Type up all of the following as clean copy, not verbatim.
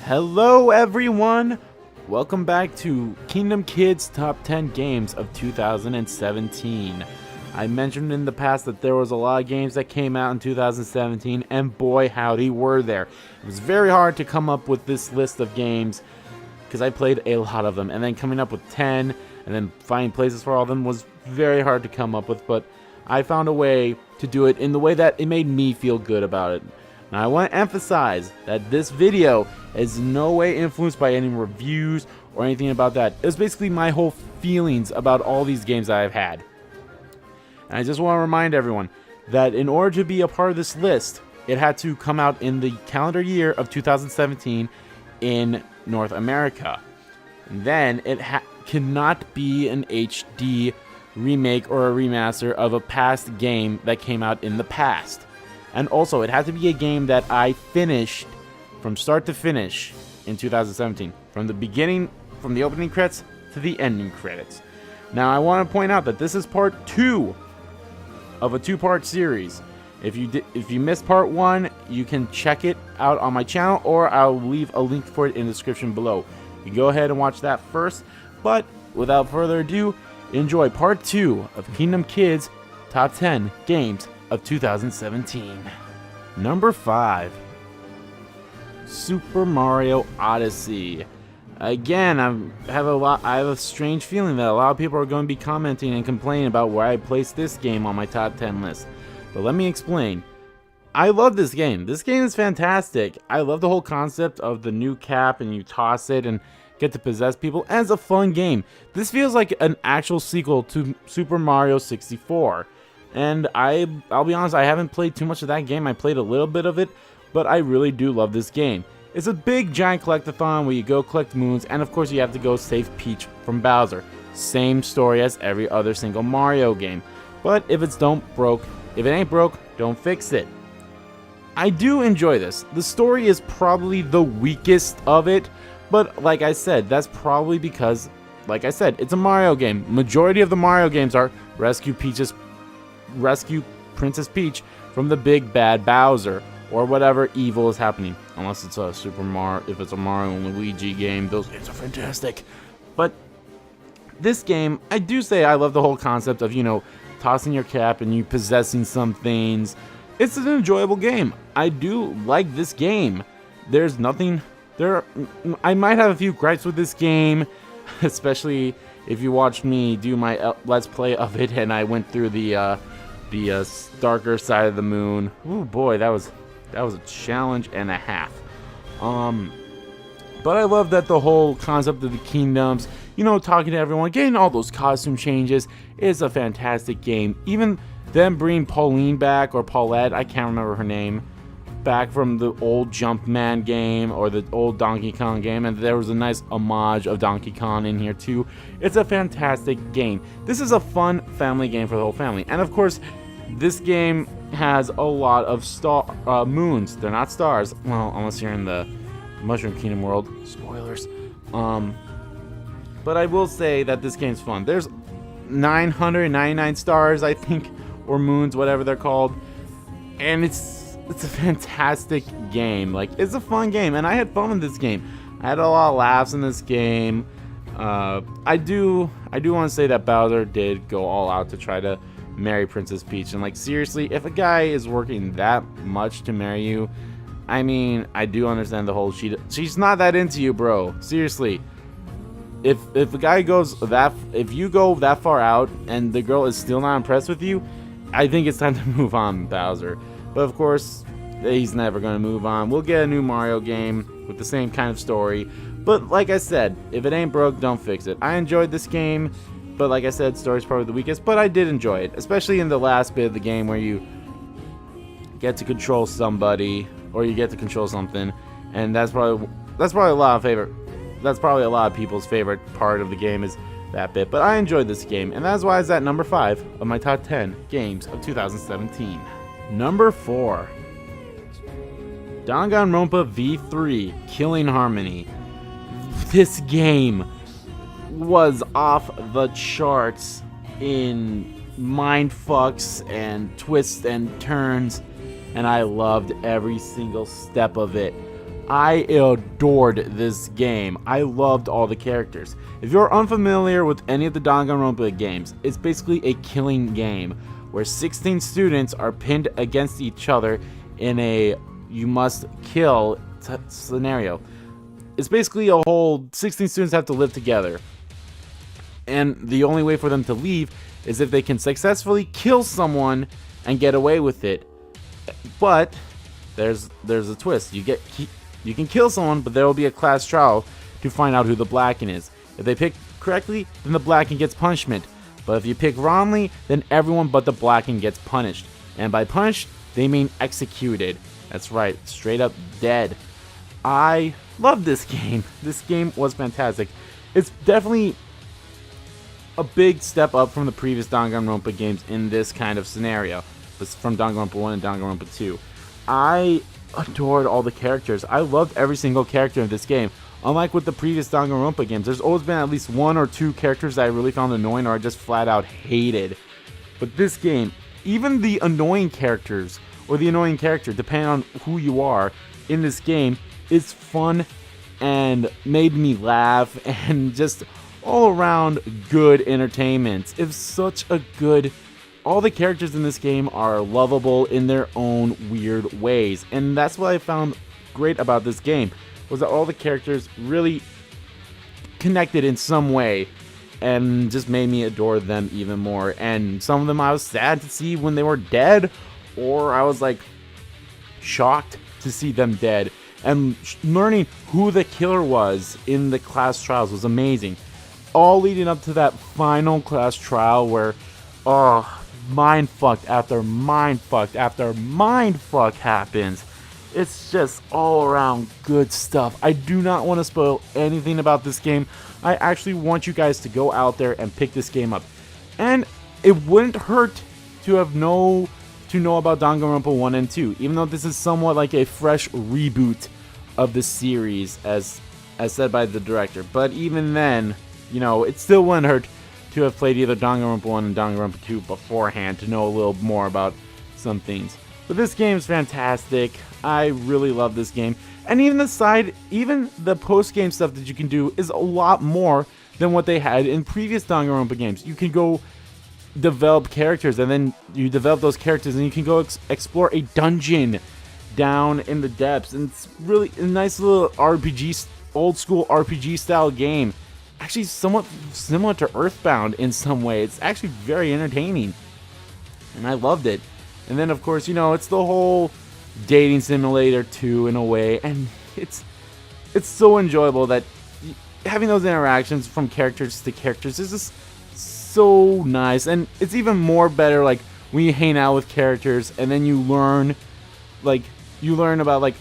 Hello everyone! Welcome back to Kingdom Kids Top 10 Games of 2017. I mentioned in the past that there was a lot of games that came out in 2017, and boy howdy were there. It was very hard to come up with this list of games because I played a lot of them, and then coming up with 10 and then finding places for all of them was very hard to come up with, but I found a way to do it in the way that it made me feel good about it. Now I want to emphasize that this video is no way influenced by any reviews or anything about that. It was basically my whole feelings about all these games that I've had. And I just want to remind everyone that in order to be a part of this list, it had to come out in the calendar year of 2017 in North America. And then it cannot be an HD remake or a remaster of a past game that came out in the past. And also, it had to be a game that I finished from start to finish in 2017. From the beginning, from the opening credits to the ending credits. Now, I want to point out that this is part 2 of a 2-part series. If you missed part 1, you can check it out on my channel, or I'll leave a link for it in the description below. You can go ahead and watch that first. But without further ado, enjoy part 2 of Kingdom Kids Top 10 Games of 2017. Number 5, Super Mario Odyssey. Again, I have a strange feeling that a lot of people are going to be commenting and complaining about where I placed this game on my top 10 list. But let me explain. I love this game. This game is fantastic. I love the whole concept of the new cap and you toss it and get to possess people, and it's a fun game. This feels like an actual sequel to Super Mario 64. And I'll be honest, I haven't played too much of that game. I played a little bit of it, but I really do love this game. It's a big giant collectathon where you go collect moons, and of course you have to go save Peach from Bowser. Same story as every other single Mario game. But if it ain't broke, don't fix it. I do enjoy this. The story is probably the weakest of it, but like I said, that's probably because, like I said, it's a Mario game. Majority of the Mario games are rescue Princess Peach from the big bad Bowser or whatever evil is happening. Unless it's a if it's a Mario and Luigi game, those games are fantastic. But this game, I do say I love the whole concept of, tossing your cap and you possessing some things. It's an enjoyable game. I do like this game. There's nothing I might have a few gripes with this game, especially if you watched me do my let's play of it and I went through the darker side of the moon. Ooh boy, that was a challenge and a half. But I love that the whole concept of the kingdoms, talking to everyone, getting all those costume changes is a fantastic game. Even them bringing Pauline back, or Paulette, I can't remember her name, back from the old Jumpman game or the old Donkey Kong game, and there was a nice homage of Donkey Kong in here too. It's a fantastic game. This is a fun family game for the whole family, and of course this game has a lot of moons. They're not stars, well, unless you're in the Mushroom Kingdom world. Spoilers. But I will say that this game's fun. There's 999 stars, I think, or moons, whatever they're called, and it's a fantastic game. Like, it's a fun game, and I had fun with this game. I had a lot of laughs in this game. I do want to say that Bowser did go all out to try to marry Princess Peach, and like, seriously, if a guy is working that much to marry you, I mean, I do understand the whole she's not that into you, bro. Seriously, if a guy if you go that far out and the girl is still not impressed with you, I think it's time to move on, Bowser. But of course, he's never going to move on. We'll get a new Mario game with the same kind of story. But like I said, if it ain't broke, don't fix it. I enjoyed this game, but like I said, story's probably the weakest, but I did enjoy it, especially in the last bit of the game where you get to control somebody, or you get to control something, and that's probably a lot of people's favorite part of the game is that bit. But I enjoyed this game, and that's why it's at number 5 of my top 10 games of 2017. Number 4, Danganronpa V3 Killing Harmony. This game was off the charts in mindfucks and twists and turns, and I loved every single step of it. I adored this game. I loved all the characters. If you're unfamiliar with any of the Danganronpa games, it's basically a killing game where 16 students are pinned against each other in a you must kill scenario. It's basically a whole 16 students have to live together. And the only way for them to leave is if they can successfully kill someone and get away with it. But there's a twist. You can kill someone, but there will be a class trial to find out who the Blacken is. If they pick correctly, then the Blacken gets punishment. But if you pick wrongly, then everyone but the Blacken gets punished. And by punished, they mean executed. That's right, straight up dead. I love this game. This game was fantastic. It's definitely a big step up from the previous Danganronpa games in this kind of scenario. This from Danganronpa 1 and Danganronpa 2. I adored all the characters. I loved every single character in this game. Unlike with the previous Danganronpa games, there's always been at least one or two characters that I really found annoying or I just flat out hated. But this game, even the annoying characters, or the annoying character, depending on who you are, in this game, is fun and made me laugh and just all around good entertainment. It's such a good... All the characters in this game are lovable in their own weird ways. And that's what I found great about this game, was that all the characters really connected in some way and just made me adore them even more. And some of them I was sad to see when they were dead, or I was like shocked to see them dead. And learning who the killer was in the class trials was amazing. All leading up to that final class trial where, mind fucked after mind fucked after mind fuck happens. It's just all around good stuff. I do not want to spoil anything about this game. I actually want you guys to go out there and pick this game up. And it wouldn't hurt to know about Danganronpa 1 and 2, even though this is somewhat like a fresh reboot of the series, as said by the director. But even then, you know, it still wouldn't hurt to have played either Danganronpa 1 and Danganronpa 2 beforehand to know a little more about some things. But this game is fantastic. I really love this game. And even the post-game stuff that you can do is a lot more than what they had in previous Danganronpa games. You can go develop characters, and then you develop those characters, and you can go explore a dungeon down in the depths. And it's really a nice little RPG, old school RPG style game. Actually somewhat similar to Earthbound in some way. It's actually very entertaining. And I loved it. And then, of course, you know, it's the whole dating simulator too, in a way, and it's so enjoyable that having those interactions from characters to characters is just so nice. And it's even more better, like, when you hang out with characters and then you learn about, like,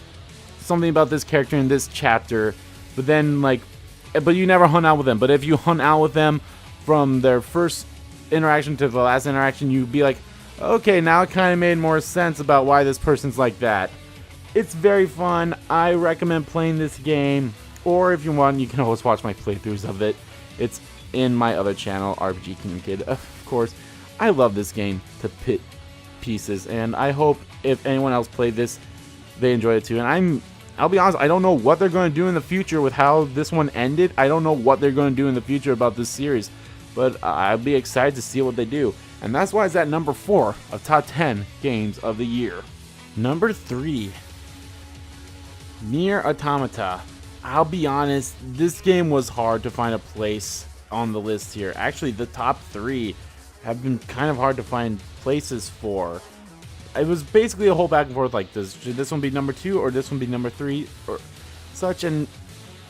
something about this character in this chapter, but you never hung out with them. But if you hung out with them from their first interaction to the last interaction, you'd be like, okay, now it kind of made more sense about why this person's like that. It's very fun. I recommend playing this game. Or if you want, you can always watch my playthroughs of it. It's in my other channel, RPG Kingdom Kid. Of course, I love this game to pieces. And I hope if anyone else played this, they enjoyed it too. And I'll be honest, I don't know what they're going to do in the future with how this one ended. I don't know what they're going to do in the future about this series. But I'll be excited to see what they do. And that's why it's at number 4 of top 10 games of the year. Number 3, Nier Automata. I'll be honest, this game was hard to find a place on the list here. Actually, the top 3 have been kind of hard to find places for. It was basically a whole back and forth, like, should this one be number 2 or this one be number 3 or such. And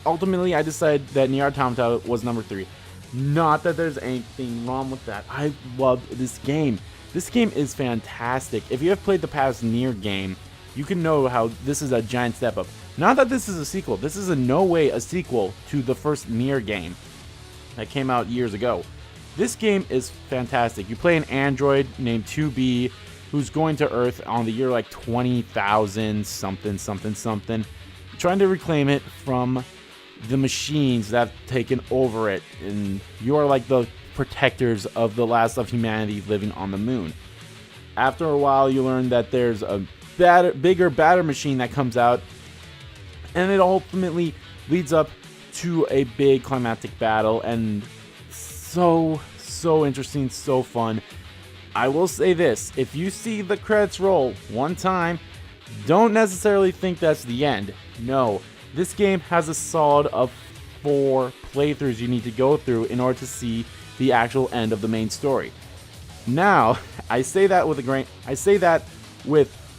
ultimately, I decided that Nier Automata was number 3. Not that there's anything wrong with that. I love this game. This game is fantastic. If you have played the past Nier game, you can know how this is a giant step up. Not that this is a sequel. This is in no way a sequel to the first Nier game that came out years ago. This game is fantastic. You play an android named 2B who's going to Earth on the year like 20,000 something, trying to reclaim it from the machines that have taken over it, and you're like the protectors of the last of humanity living on the moon. After a while, you learn that there's a bigger, badder machine that comes out, and it ultimately leads up to a big climactic battle, and so interesting, so fun. I will say this, if you see the credits roll one time, don't necessarily think that's the end. No, this game has a solid of 4 playthroughs you need to go through in order to see the actual end of the main story. Now, I say that with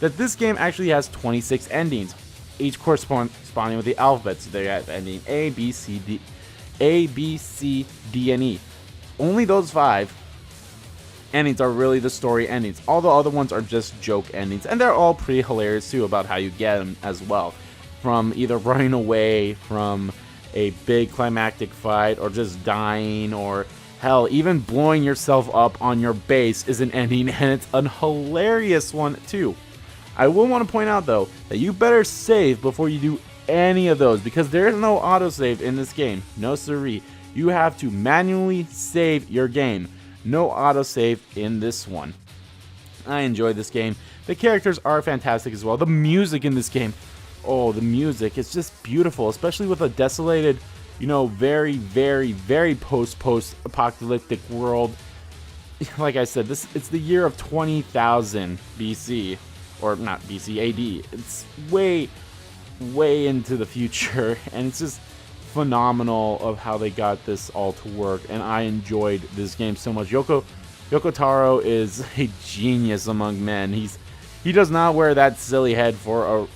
that this game actually has 26 endings, each corresponding with the alphabet. So they have ending A, B, C, D, and E. Only those 5 endings are really the story endings. All the other ones are just joke endings, and they're all pretty hilarious too about how you get them as well. From either running away from a big climactic fight, or just dying, or hell, even blowing yourself up on your base is an ending, and it's a hilarious one too. I will want to point out though that you better save before you do any of those, because there is no autosave in this game. No siree. You have to manually save your game. No autosave in this one. I enjoy this game. The characters are fantastic as well. The music in this game, oh, the music is just beautiful, especially with a desolated, very post-apocalyptic world. Like I said, it's the year of 20,000 BC, or not BC, AD. It's way into the future, and it's just phenomenal of how they got this all to work, and I enjoyed this game so much. Yoko Taro is a genius among men. He does not wear that silly head for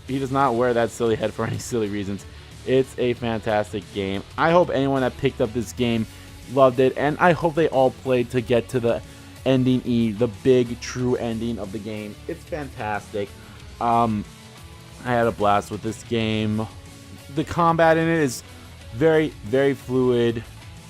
any silly reasons. It's a fantastic game. I hope anyone that picked up this game loved it, and I hope they all played to get to the ending E, the big true ending of the game. It's fantastic. I had a blast with this game. The combat in it is very fluid,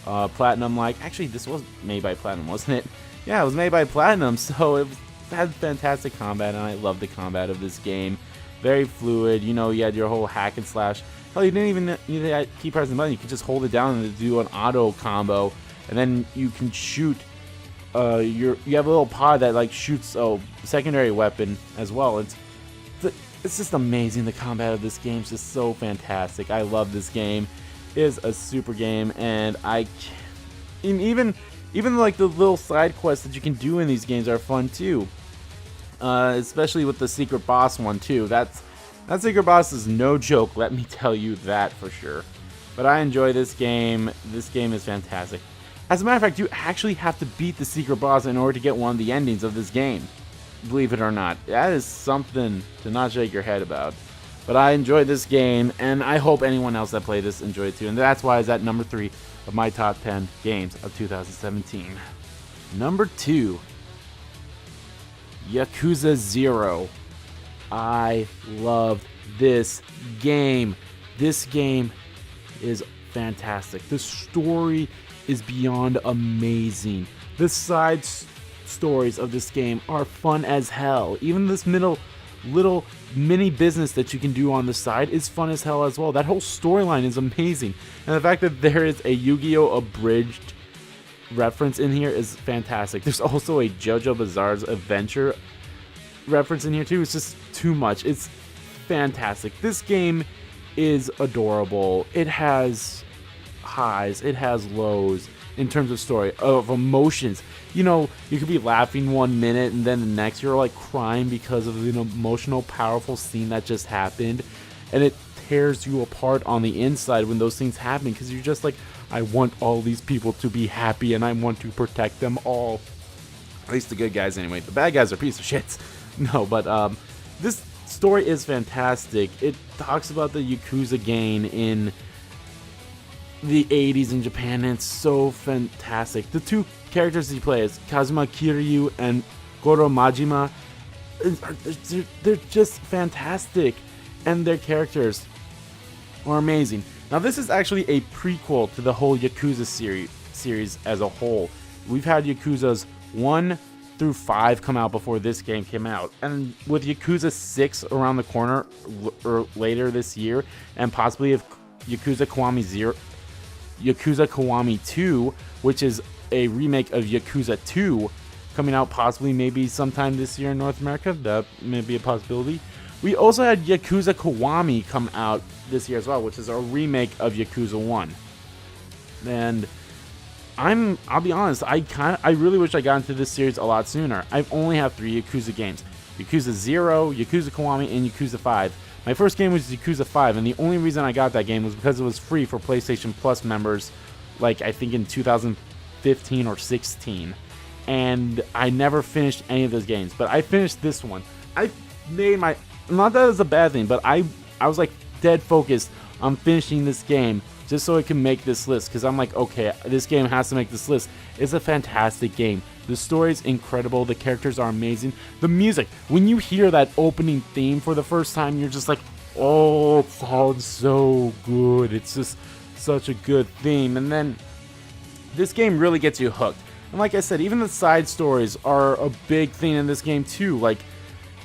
Platinum-like. Actually, this was made by Platinum, wasn't it? Yeah, it was made by Platinum, so it had fantastic combat, and I love the combat of this game. Very fluid. You had your whole hack and slash. Hell, you didn't even need to keep pressing the button. You could just hold it down and do an auto combo, and then you can shoot. You have a little pod that shoots a secondary weapon as well. It's just amazing. The combat of this game is just so fantastic. I love this game. It is a super game, and even the little side quests that you can do in these games are fun too. Especially with the secret boss one too. That secret boss is no joke. Let me tell you that for sure. But I enjoy this game. This game is fantastic. As a matter of fact, you actually have to beat the secret boss in order to get one of the endings of this game. Believe it or not. That is something to not shake your head about. But I enjoyed this game, and I hope anyone else that played this enjoyed it too. And that's why it's at number 3 of my top 10 games of 2017. Number 2, Yakuza 0. I loved this game. This game is fantastic. The story is beyond amazing. The side stories of this game are fun as hell. Even this little mini business that you can do on the side is fun as hell as well. That whole storyline is amazing, and the fact that there is a Yu-Gi-Oh! Abridged reference in here is fantastic. There's also a JoJo Bizarre's Adventure reference in here too. It's just too much. It's fantastic. This game is adorable. It has highs, it has lows in terms of story, of emotions. You could be laughing 1 minute and then the next you're crying because of an emotional, powerful scene that just happened, and it tears you apart on the inside when those things happen, because you're just I want all these people to be happy and I want to protect them all. At least the good guys anyway. The bad guys are piece of shits. No, but this story is fantastic. It talks about the Yakuza gang in the 80s in Japan, and it's so fantastic. The two characters that you play is Kazuma Kiryu and Goro Majima. They're just fantastic, and their characters are amazing. Now, this is actually a prequel to the whole Yakuza series as a whole. We've had Yakuzas 1 through 5 come out before this game came out, and with Yakuza 6 around the corner later this year, and possibly if Yakuza Kiwami 2, which is a remake of Yakuza 2, coming out possibly maybe sometime this year in North America. That may be a possibility. We also had Yakuza Kiwami come out this year as well, which is a remake of Yakuza 1. And I'll be honest, I really wish I got into this series a lot sooner. I only have 3 Yakuza games: Yakuza 0, Yakuza Kiwami, and Yakuza 5. My first game was Yakuza 5, and the only reason I got that game was because it was free for PlayStation Plus members, like I think in 2015 or 16. And I never finished any of those games, but I finished this one. I made my, not that it's a bad thing, but I was like dead focused on finishing this game just so I can make this list, because I'm like, okay, this game has to make this list. It's a fantastic game. The story is incredible. The characters are amazing. The music, when you hear that opening theme for the first time, you're just like, oh, it sounds so good. It's just such a good theme. And then this game really gets you hooked. And like I said, even the side stories are a big thing in this game too. Like,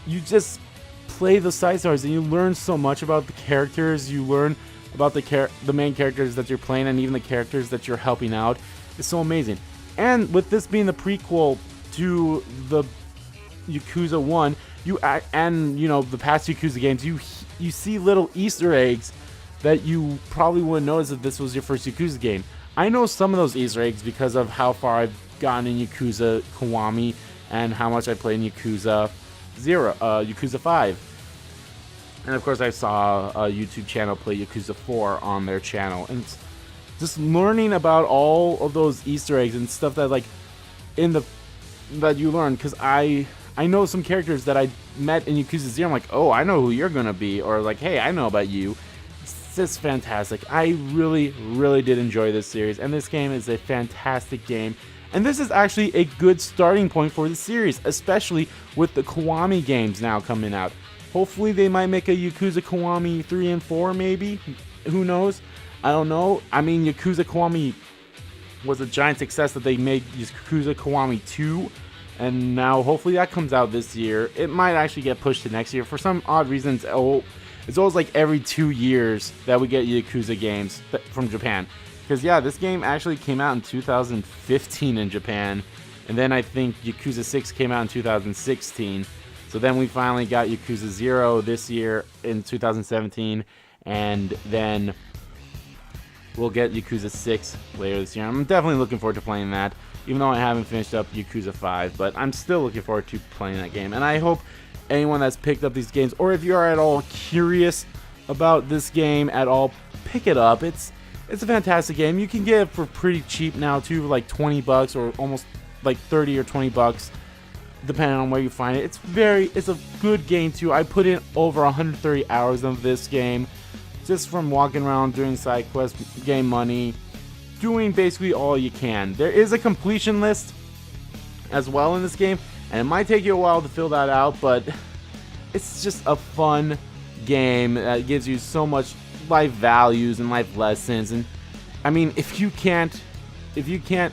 you just play the side stories and you learn so much about the characters. You learn about the main characters that you're playing, and even the characters that you're helping out. It's so amazing. And with this being the prequel to the Yakuza 1, and the past Yakuza games, you see little Easter eggs that you probably wouldn't notice if this was your first Yakuza game. I know some of those Easter eggs because of how far I've gotten in Yakuza Kiwami and how much I played in Yakuza 5. And of course I saw a YouTube channel play Yakuza 4 on their channel, and just learning about all of those Easter eggs and stuff that that you learn, because I know some characters that I met in Yakuza 0. I'm like, oh, I know who you're gonna be, or like, hey, I know about you. It's just fantastic. I really, really did enjoy this series, and this game is a fantastic game. And this is actually a good starting point for the series, especially with the Kiwami games now coming out. Hopefully they might make a Yakuza Kiwami 3 and 4 maybe. Who knows? I don't know. I mean, Yakuza Kiwami was a giant success that they made Yakuza Kiwami 2. And now hopefully that comes out this year. It might actually get pushed to next year. For some odd reasons, it's always like every 2 years that we get Yakuza games from Japan. Because yeah, this game actually came out in 2015 in Japan. And then I think Yakuza 6 came out in 2016. So then we finally got Yakuza 0 this year in 2017, and then we'll get Yakuza 6 later this year. I'm definitely looking forward to playing that, even though I haven't finished up Yakuza 5, but I'm still looking forward to playing that game. And I hope anyone that's picked up these games, or if you are at all curious about this game at all, pick it up. It's a fantastic game. You can get it for pretty cheap now too, like $20 or almost like 30 or 20 bucks. Depending on where you find it. It's a good game too. I put in over 130 hours of this game, just from walking around doing side quests, game money, doing basically all you can. There is a completion list as well in this game, and it might take you a while to fill that out, but it's just a fun game that gives you so much life values and life lessons. And I mean, if you can't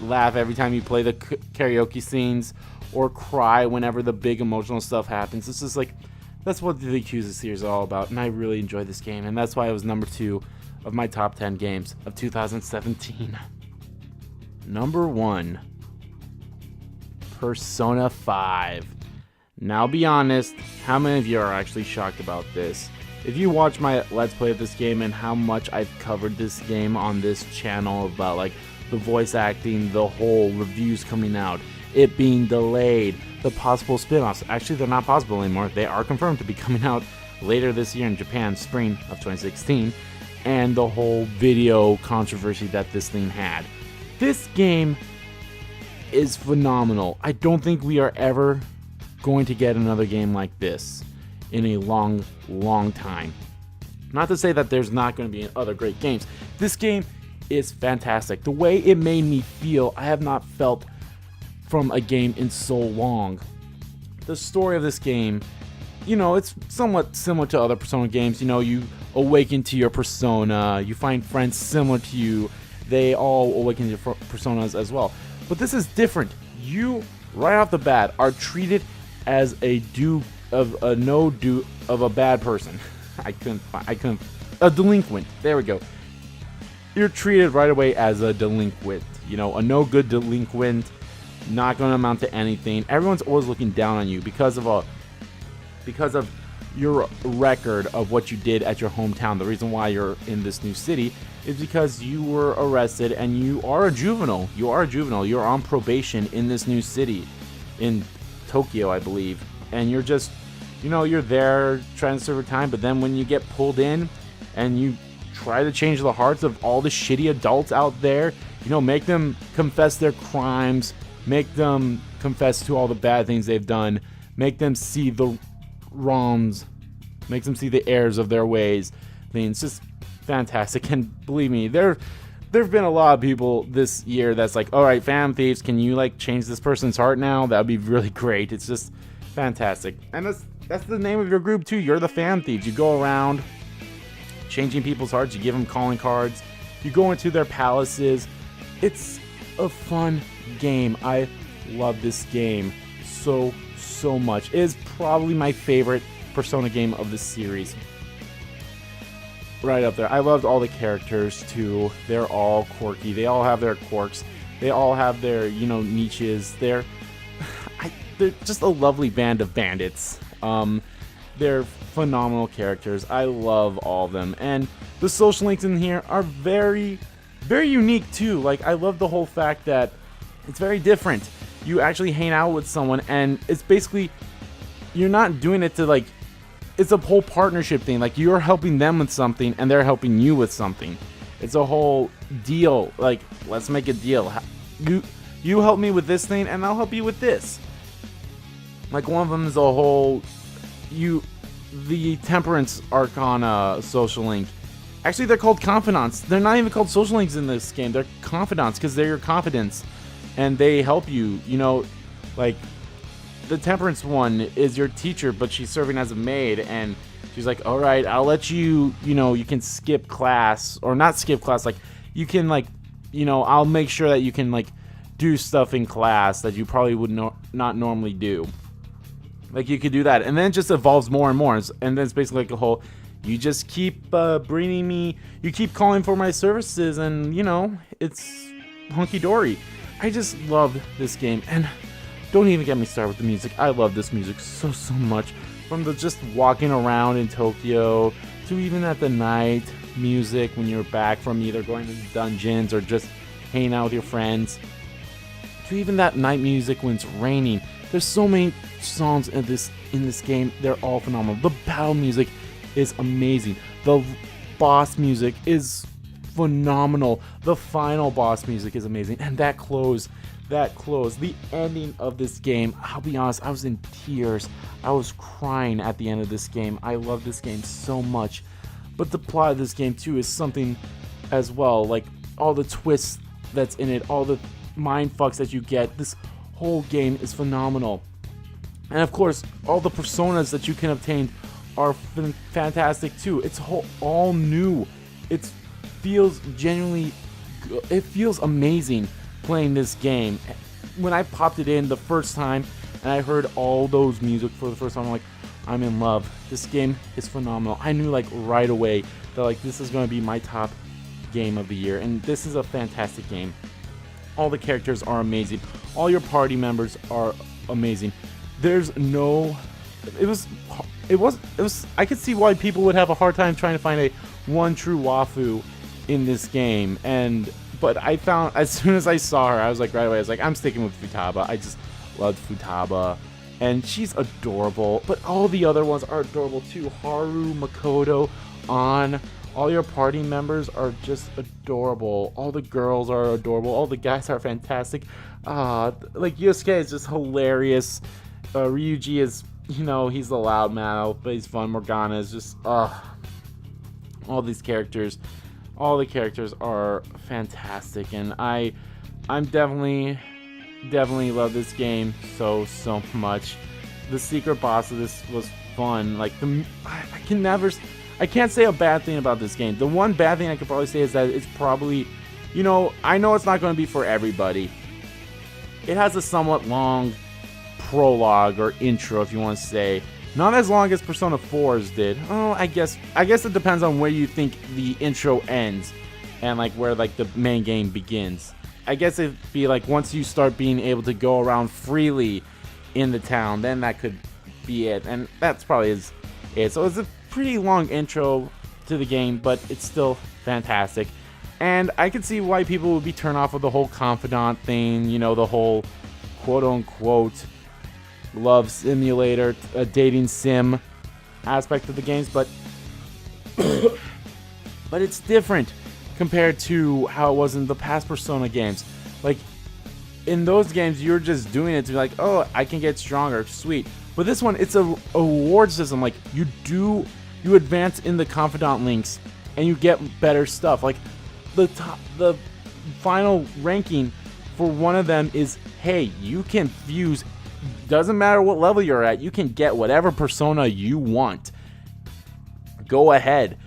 laugh every time you play the karaoke scenes, or cry whenever the big emotional stuff happens, it's just like, that's what the Yakuza series is all about, and I really enjoyed this game, and that's why it was number 2 of my top 10 games of 2017. Number 1, Persona 5. Now be honest, how many of you are actually shocked about this? If you watch my Let's Play of this game and how much I've covered this game on this channel about like the voice acting, the whole reviews coming out, it being delayed, the possible spin-offs. Actually, they're not possible anymore. They are confirmed to be coming out later this year in Japan, spring of 2016, and the whole video controversy that this thing had. This game is phenomenal. I don't think we are ever going to get another game like this in a long, long time. Not to say that there's not going to be other great games. This game is fantastic. The way it made me feel, I have not felt from a game in so long. The story of this game, it's somewhat similar to other Persona games. You awaken to your persona, you find friends similar to you, they all awaken to your personas as well. But this is different. You, right off the bat, are treated as a bad person. A delinquent. There we go. You're treated right away as a delinquent. A no good delinquent, not going to amount to anything. Everyone's always looking down on you because of your record of what you did at your hometown. The reason why you're in this new city is because you were arrested and you are a juvenile. You're on probation in this new city in Tokyo, I believe. And you're just, you're there trying to serve your time. But then when you get pulled in and you try to change the hearts of all the shitty adults out there, make them confess their crimes, make them confess to all the bad things they've done, make them see the wrongs, make them see the errors of their ways. I mean, it's just fantastic. And believe me, there've been a lot of people this year that's like, all right, Fam Thieves, can you change this person's heart now? That'd be really great. It's just fantastic. And that's the name of your group too. You're the Fam Thieves. You go around changing people's hearts. You give them calling cards. You go into their palaces. It's a fun game. I love this game so much. It is probably my favorite Persona game of the series. Right up there. I loved all the characters too. They're all quirky. They all have their quirks. They all have their, niches. They're just a lovely band of bandits. They're phenomenal characters. I love all of them. And the social links in here are very, very unique too. I love the whole fact that it's very different. You actually hang out with someone and it's basically, you're not doing it to it's a whole partnership thing. You're helping them with something and they're helping you with something. It's a whole deal. Let's make a deal. You help me with this thing and I'll help you with this. One of them is a whole, the Temperance Arcana social link. Actually, they're called confidants. They're not even called social links in this game. They're confidants because they're your confidants. And they help you, the Temperance one is your teacher, but she's serving as a maid. And she's like, all right, I'll let you, you can skip class. Or not skip class. You can, I'll make sure that you can, do stuff in class that you probably would not normally do. You could do that. And then it just evolves more and more. And then it's basically a whole, you just keep bringing me, you keep calling for my services. And, it's hunky-dory. I just love this game, and don't even get me started with the music. I love this music so much. From the just walking around in Tokyo, to even at the night music when you're back from either going to dungeons or just hanging out with your friends, to even that night music when it's raining. There's so many songs in this game. They're all phenomenal. The battle music is amazing. The boss music is phenomenal. The final boss music is amazing. And that close, the ending of this game, I'll be honest, I was in tears. I was crying at the end of this game. I love this game so much. But the plot of this game too is something as well. All the twists that's in it, all the mind fucks that you get. This whole game is phenomenal. And of course, all the personas that you can obtain are fantastic too. It's all new. It feels amazing playing this game. When I popped it in the first time and I heard all those music for the first time, I'm in love. This game is phenomenal. I knew right away that this is going to be my top game of the year, and this is a fantastic game. All the characters are amazing. All your party members are amazing. There's no, it was I could see why people would have a hard time trying to find a one true waifu in this game. But I found, as soon as I saw her, I was right away, I'm sticking with Futaba. I just loved Futaba. And she's adorable. But all the other ones are adorable too. Haru, Makoto, An. All your party members are just adorable. All the girls are adorable. All the guys are fantastic. Yosuke is just hilarious. Ryuji is, he's the loudmouth, but he's fun. Morgana is just, all these characters. All the characters are fantastic, and I'm definitely love this game so much. The secret boss of this was fun. I can't say a bad thing about this game. The one bad thing I could probably say is that it's probably, I know it's not going to be for everybody. It has a somewhat long prologue or intro, if you want to say. Not as long as Persona 4's did. Oh, I guess it depends on where you think the intro ends and where the main game begins. I guess it'd be once you start being able to go around freely in the town, then that could be it. And that's probably is. So it's a pretty long intro to the game, but it's still fantastic. And I can see why people would be turned off with the whole confidant thing, you know, the whole quote-unquote love simulator, dating sim aspect of the games, but it's different compared to how it was in the past Persona games. Like, in those games, you're just doing it to be like, oh, I can get stronger, sweet. But this one, it's a reward system. Like, you advance in the confidant links, and you get better stuff. Like, the final ranking for one of them is, hey, you can fuse, doesn't matter what level you're at, you can get whatever persona you want. Go ahead.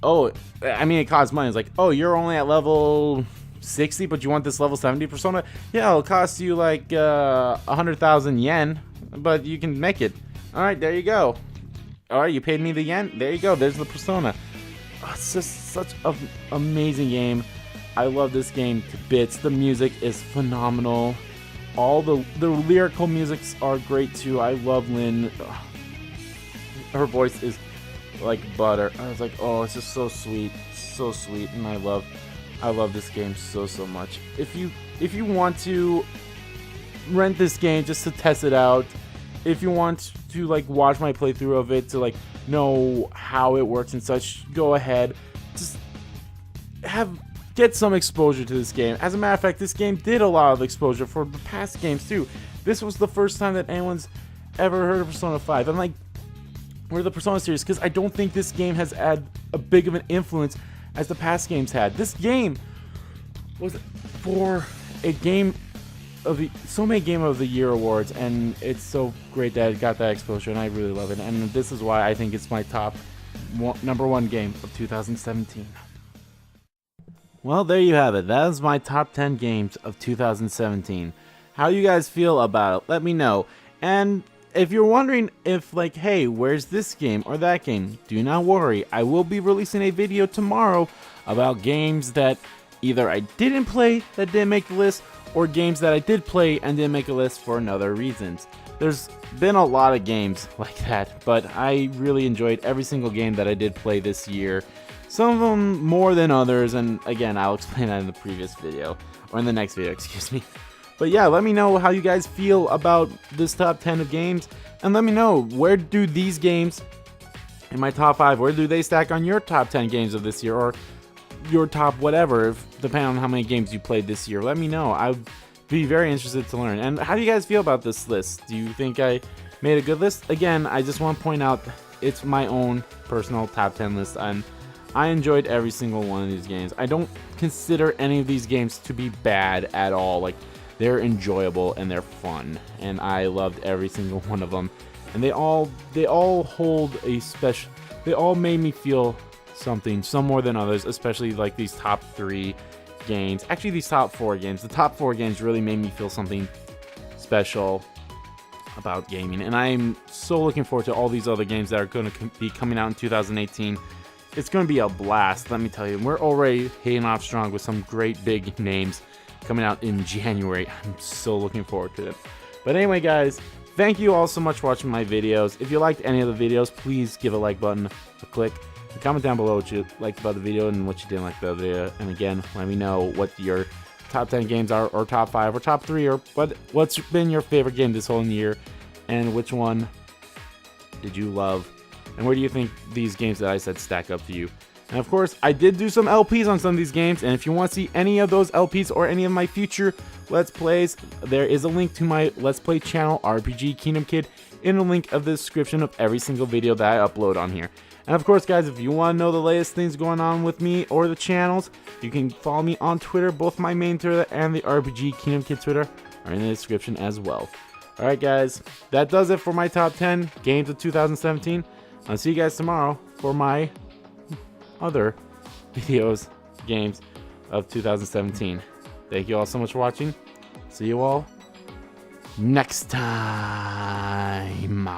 Oh, I mean, it costs money. It's like, oh, you're only at level 60, but you want this level 70 persona? Yeah, it'll cost you like 100,000 yen, but you can make it. All right, there you go. All right, you paid me the yen. There you go. There's the persona. Oh, it's just such an amazing game. I love this game to bits. The music is phenomenal. All the lyrical musics are great too. I love Lynn. Her voice is like butter. I was like, oh, it's just so sweet, and I love this game so much. If you want to rent this game just to test it out, if you want to like watch my playthrough of it to like know how it works and such, go ahead. Just get some exposure to this game. As a matter of fact, this game did a lot of exposure for the past games too. This was the first time that anyone's ever heard of Persona 5. I'm like, or the Persona series, because I don't think this game has had a big of an influence as the past games had. This game was for a game of the so many Game of the Year awards, and it's so great that it got that exposure, and I really love it. And this is why I think it's my number one game of 2017. Well, there you have it. That is my top 10 games of 2017. How you guys feel about it? Let me know. And if you're wondering if like, hey, where's this game or that game? Do not worry. I will be releasing a video tomorrow about games that either I didn't play that didn't make the list, or games that I did play and didn't make a list for another reasons. There's been a lot of games like that, but I really enjoyed every single game that I did play this year. Some of them more than others, and again, I'll explain that in the previous video, or in the next video, excuse me. But yeah, let me know how you guys feel about this top 10 of games, and let me know, where do these games in my top 5, where do they stack on your top 10 games of this year, or your top whatever, depending on how many games you played this year. Let me know. I'd be very interested to learn. And how do you guys feel about this list? Do you think I made a good list? Again, I just want to point out, it's my own personal top 10 list, and I enjoyed every single one of these games. I don't consider any of these games to be bad at all. Like, they're enjoyable and they're fun, and I loved every single one of them. And they all hold a special. They all made me feel something, some more than others, especially like these top 3 games. Actually, these top 4 games. The top 4 games really made me feel something special about gaming, and I'm so looking forward to all these other games that are going to be coming out in 2018. It's going to be a blast, let me tell you. We're already hitting off strong with some great big names coming out in January. I'm so looking forward to it. But anyway, guys, thank you all so much for watching my videos. If you liked any of the videos, please give a like button a click. And comment down below what you liked about the video and what you didn't like about the video. And again, let me know what your top 10 games are, or top 5, or top 3, or what's been your favorite game this whole year, and which one did you love, and where do you think these games that I said stack up to you. And of course, I did do some LPs on some of these games, and if you want to see any of those LPs or any of my future Let's Plays, there is a link to my Let's Play channel, RPG Kingdom Kid, in the link of the description of every single video that I upload on here. And of course, guys, if you want to know the latest things going on with me or the channels, you can follow me on Twitter. Both my main Twitter and the RPG Kingdom Kid Twitter are in the description as well. Alright, guys, that does it for my top 10 games of 2017. I'll see you guys tomorrow for my other videos, games of 2017. Thank you all so much for watching. See you all next time.